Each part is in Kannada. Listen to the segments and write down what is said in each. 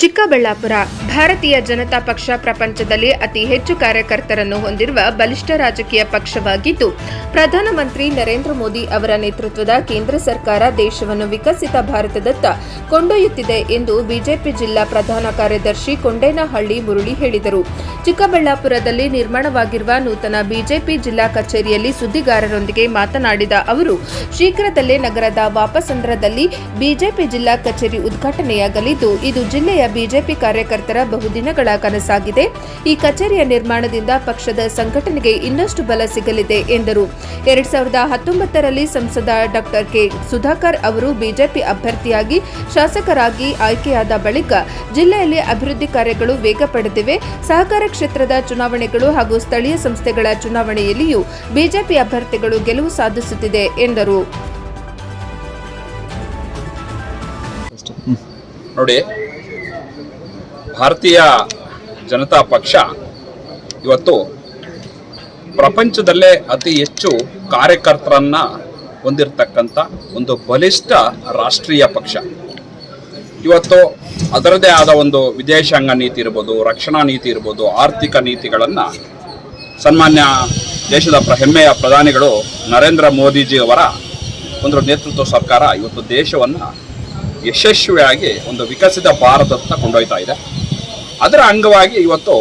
ಚಿಕ್ಕಬಳ್ಳಾಪುರ ಭಾರತೀಯ ಜನತಾ ಪಕ್ಷ ಪ್ರಪಂಚದಲ್ಲಿ ಅತಿ ಹೆಚ್ಚು ಕಾರ್ಯಕರ್ತರನ್ನು ಹೊಂದಿರುವ ಬಲಿಷ್ಠ ರಾಜಕೀಯ ಪಕ್ಷವಾಗಿದ್ದು, ಪ್ರಧಾನಮಂತ್ರಿ ನರೇಂದ್ರ ಮೋದಿ ಅವರ ನೇತೃತ್ವದ ಕೇಂದ್ರ ಸರ್ಕಾರ ದೇಶವನ್ನು ವಿಕಸಿತ ಭಾರತದತ್ತ ಕೊಂಡೊಯ್ಯುತ್ತಿದೆ ಎಂದು ಬಿಜೆಪಿ ಜಿಲ್ಲಾ ಪ್ರಧಾನ ಕಾರ್ಯದರ್ಶಿ ಕೊಂಡೇನಹಳ್ಳಿ ಮುರಳಿ ಹೇಳಿದರು. ಚಿಕ್ಕಬಳ್ಳಾಪುರದಲ್ಲಿ ನಿರ್ಮಾಣವಾಗಿರುವ ನೂತನ ಬಿಜೆಪಿ ಜಿಲ್ಲಾ ಕಚೇರಿಯಲ್ಲಿ ಸುದ್ದಿಗಾರರೊಂದಿಗೆ ಮಾತನಾಡಿದ ಅವರು, ಶೀಘ್ರದಲ್ಲೇ ನಗರದ ವಾಪಸಂದ್ರದಲ್ಲಿ ಬಿಜೆಪಿ ಜಿಲ್ಲಾ ಕಚೇರಿ ಉದ್ಘಾಟನೆಯಾಗಲಿದ್ದು, ಇದು ಜಿಲ್ಲೆಯ ಬಿಜೆಪಿ ಕಾರ್ಯಕರ್ತರ ಬಹುದಿನಗಳ ಕನಸಾಗಿದೆ. ಈ ಕಚೇರಿಯ ನಿರ್ಮಾಣದಿಂದ ಪಕ್ಷದ ಸಂಘಟನೆಗೆ ಇನ್ನಷ್ಟು ಬಲ ಸಿಗಲಿದೆ ಎಂದರು. 2019ರಲ್ಲಿ ಸಂಸದ ಡಾ ಕೆ ಸುಧಾಕರ್ ಅವರು ಬಿಜೆಪಿ ಅಭ್ಯರ್ಥಿಯಾಗಿ ಶಾಸಕರಾಗಿ ಆಯ್ಕೆಯಾದ ಬಳಿಕ ಜಿಲ್ಲೆಯಲ್ಲಿ ಅಭಿವೃದ್ಧಿ ಕಾರ್ಯಗಳು ವೇಗ ಪಡೆದಿವೆ. ಸಹಕಾರ ಕ್ಷೇತ್ರದ ಚುನಾವಣೆಗಳು ಹಾಗೂ ಸ್ಥಳೀಯ ಸಂಸ್ಥೆಗಳ ಚುನಾವಣೆಯಲ್ಲಿಯೂ ಬಿಜೆಪಿ ಅಭ್ಯರ್ಥಿಗಳು ಗೆಲುವು ಸಾಧಿಸುತ್ತಿದೆ ಎಂದರು. ನೋಡಿ, ಭಾರತೀಯ ಜನತಾ ಪಕ್ಷ ಇವತ್ತು ಪ್ರಪಂಚದಲ್ಲೇ ಅತಿ ಹೆಚ್ಚು ಕಾರ್ಯಕರ್ತರನ್ನ ಹೊಂದಿರತಕ್ಕಂಥ ಒಂದು ಬಲಿಷ್ಠ ರಾಷ್ಟ್ರೀಯ ಪಕ್ಷ. ಇವತ್ತು ಅದರದೇ ಆದ ಒಂದು ವಿದೇಶಾಂಗ ನೀತಿ ಇರ್ಬೋದು, ರಕ್ಷಣಾ ನೀತಿ ಇರ್ಬೋದು, ಆರ್ಥಿಕ ನೀತಿಗಳನ್ನು ಸನ್ಮಾನ್ಯ ದೇಶದ ಹೆಮ್ಮೆಯ ಪ್ರಧಾನಿಗಳು ನರೇಂದ್ರ ಮೋದಿಜಿಯವರ ಒಂದು ನೇತೃತ್ವ ಸರ್ಕಾರ ಇವತ್ತು ದೇಶವನ್ನು ಯಶಸ್ವಿಯಾಗಿ ಒಂದು ವಿಕಸಿತ ಭಾರತದತ್ತ ಕೊಂಡೊಯ್ತಾ ಇದೆ. ಅದರ ಅಂಗವಾಗಿ ಇವತ್ತು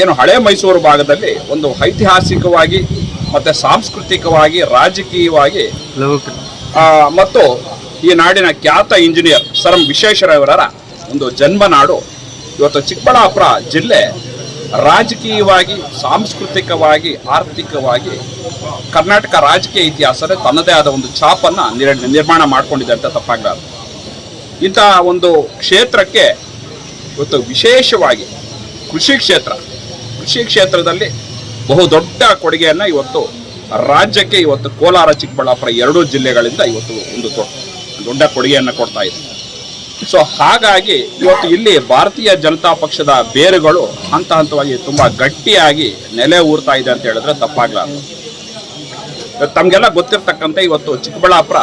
ಏನು ಹಳೆ ಮೈಸೂರು ಭಾಗದಲ್ಲಿ ಒಂದು ಐತಿಹಾಸಿಕವಾಗಿ ಮತ್ತು ಸಾಂಸ್ಕೃತಿಕವಾಗಿ, ರಾಜಕೀಯವಾಗಿ ಮತ್ತು ಈ ನಾಡಿನ ಖ್ಯಾತ ಇಂಜಿನಿಯರ್ ಸರ್ ಎಂ ವಿಶ್ವೇಶ್ವರಯ್ಯನವರ ಒಂದು ಜನ್ಮನಾಡು ಇವತ್ತು ಚಿಕ್ಕಬಳ್ಳಾಪುರ ಜಿಲ್ಲೆ ರಾಜಕೀಯವಾಗಿ, ಸಾಂಸ್ಕೃತಿಕವಾಗಿ, ಆರ್ಥಿಕವಾಗಿ ಕರ್ನಾಟಕ ರಾಜಕೀಯ ಇತಿಹಾಸದ ತನ್ನದೇ ಆದ ಒಂದು ಛಾಪನ್ನು ನಿರ್ಮಾಣ ಮಾಡಿಕೊಂಡಿದೆ ಅಂತ ತಪ್ಪಾಗಲಾರದು. ಇಂತಹ ಒಂದು ಕ್ಷೇತ್ರಕ್ಕೆ ಇವತ್ತು ವಿಶೇಷವಾಗಿ ಕೃಷಿ ಕ್ಷೇತ್ರದಲ್ಲಿ ಬಹುದೊಡ್ಡ ಕೊಡುಗೆಯನ್ನು ಇವತ್ತು ರಾಜ್ಯಕ್ಕೆ ಇವತ್ತು ಕೋಲಾರ, ಚಿಕ್ಕಬಳ್ಳಾಪುರ ಎರಡೂ ಜಿಲ್ಲೆಗಳಿಂದ ಇವತ್ತು ಒಂದು ದೊಡ್ಡ ಕೊಡುಗೆಯನ್ನು ಕೊಡ್ತಾ ಇದೆ. ಸೊ ಹಾಗಾಗಿ ಇವತ್ತು ಇಲ್ಲಿ ಭಾರತೀಯ ಜನತಾ ಪಕ್ಷದ ಬೇರುಗಳು ಹಂತ ಹಂತವಾಗಿ ತುಂಬ ಗಟ್ಟಿಯಾಗಿ ನೆಲೆ ಊರ್ತಾ ಇದೆ ಅಂತ ಹೇಳಿದ್ರೆ ತಪ್ಪಾಗಲಾರದು. ತಮಗೆಲ್ಲ ಗೊತ್ತಿರ್ತಕ್ಕಂಥ ಇವತ್ತು ಚಿಕ್ಕಬಳ್ಳಾಪುರ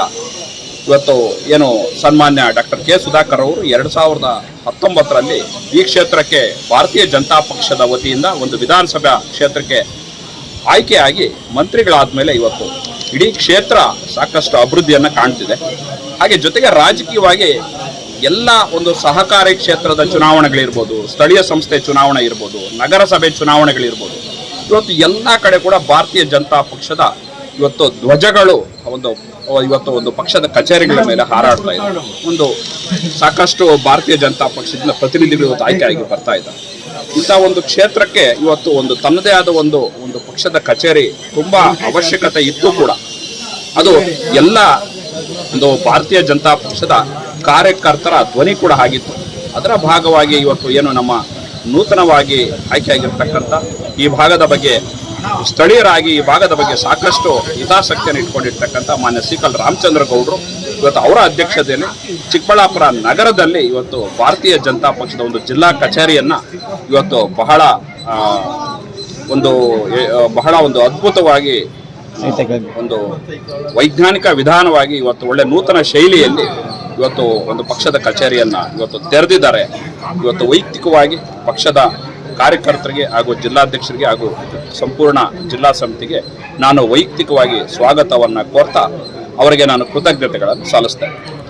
ಇವತ್ತು ಏನು ಸನ್ಮಾನ್ಯ ಡಾ ಕೆ ಸುಧಾಕರ್ ಅವರು 2019ರಲ್ಲಿ ಈ ಕ್ಷೇತ್ರಕ್ಕೆ ಭಾರತೀಯ ಜನತಾ ಪಕ್ಷದ ವತಿಯಿಂದ ಒಂದು ವಿಧಾನಸಭಾ ಕ್ಷೇತ್ರಕ್ಕೆ ಆಯ್ಕೆಯಾಗಿ ಮಂತ್ರಿಗಳಾದ ಮೇಲೆ ಇವತ್ತು ಇಡೀ ಕ್ಷೇತ್ರ ಸಾಕಷ್ಟು ಅಭಿವೃದ್ಧಿಯನ್ನು ಕಾಣ್ತಿದೆ. ಹಾಗೆ ಜೊತೆಗೆ ರಾಜಕೀಯವಾಗಿ ಎಲ್ಲ ಒಂದು ಸಹಕಾರಿ ಕ್ಷೇತ್ರದ ಚುನಾವಣೆಗಳಿರ್ಬೋದು, ಸ್ಥಳೀಯ ಸಂಸ್ಥೆ ಚುನಾವಣೆ ಇರ್ಬೋದು, ನಗರಸಭೆ ಚುನಾವಣೆಗಳಿರ್ಬೋದು, ಇವತ್ತು ಎಲ್ಲ ಕಡೆ ಕೂಡ ಭಾರತೀಯ ಜನತಾ ಪಕ್ಷದ ಇವತ್ತು ಧ್ವಜಗಳು ಇವತ್ತು ಒಂದು ಪಕ್ಷದ ಕಚೇರಿಗಳ ಮೇಲೆ ಹಾರಾಡ್ತಾ ಇದೆ. ಒಂದು ಸಾಕಷ್ಟು ಭಾರತೀಯ ಜನತಾ ಪಕ್ಷದಿಂದ ಪ್ರತಿನಿಧಿಗಳು ಇವತ್ತು ಆಯ್ಕೆಯಾಗಿ ಬರ್ತಾ ಇದ್ದಾರೆ. ಇಂಥ ಒಂದು ಕ್ಷೇತ್ರಕ್ಕೆ ಇವತ್ತು ಒಂದು ತನ್ನದೇ ಆದ ಒಂದು ಪಕ್ಷದ ಕಚೇರಿ ತುಂಬಾ ಅವಶ್ಯಕತೆ ಇತ್ತು ಕೂಡ. ಅದು ಎಲ್ಲ ಒಂದು ಭಾರತೀಯ ಜನತಾ ಪಕ್ಷದ ಕಾರ್ಯಕರ್ತರ ಧ್ವನಿ ಕೂಡ ಆಗಿತ್ತು. ಅದರ ಭಾಗವಾಗಿ ಇವತ್ತು ಏನು ನಮ್ಮ ನೂತನವಾಗಿ ಆಯ್ಕೆಯಾಗಿರ್ತಕ್ಕಂಥ ಈ ಭಾಗದ ಬಗ್ಗೆ ಸ್ಥಳೀಯರಾಗಿ ಈ ಭಾಗದ ಬಗ್ಗೆ ಸಾಕಷ್ಟು ಹಿತಾಸಕ್ತಿಯನ್ನು ಇಟ್ಕೊಂಡಿರ್ತಕ್ಕಂಥ ಮಾನ್ಯ ಸಿ.ಕಲ್ ರಾಮಚಂದ್ರ ಗೌಡರು ಇವತ್ತು ಅವರ ಅಧ್ಯಕ್ಷತೆಯಲ್ಲಿ ಚಿಕ್ಕಬಳ್ಳಾಪುರ ನಗರದಲ್ಲಿ ಇವತ್ತು ಭಾರತೀಯ ಜನತಾ ಪಕ್ಷದ ಒಂದು ಜಿಲ್ಲಾ ಕಚೇರಿಯನ್ನು ಇವತ್ತು ಬಹಳ ಒಂದು ಅದ್ಭುತವಾಗಿ ಒಂದು ವೈಜ್ಞಾನಿಕ ವಿಧಾನವಾಗಿ ಇವತ್ತು ಒಳ್ಳೆ ನೂತನ ಶೈಲಿಯಲ್ಲಿ ಇವತ್ತು ಒಂದು ಪಕ್ಷದ ಕಚೇರಿಯನ್ನು ಇವತ್ತು ತೆರೆದಿದ್ದಾರೆ. ಇವತ್ತು ವೈಯಕ್ತಿಕವಾಗಿ ಪಕ್ಷದ ಕಾರ್ಯಕರ್ತರಿಗೆ ಹಾಗೂ ಜಿಲ್ಲಾಧ್ಯಕ್ಷರಿಗೆ ಹಾಗೂ ಸಂಪೂರ್ಣ ಜಿಲ್ಲಾ ಸಮಿತಿಗೆ ನಾನು ವೈಯಕ್ತಿಕವಾಗಿ ಸ್ವಾಗತವನ್ನು ಕೋರ್ತಾ ಅವರಿಗೆ ನಾನು ಕೃತಜ್ಞತೆಗಳನ್ನು ಸಲ್ಲಿಸ್ತೇನೆ.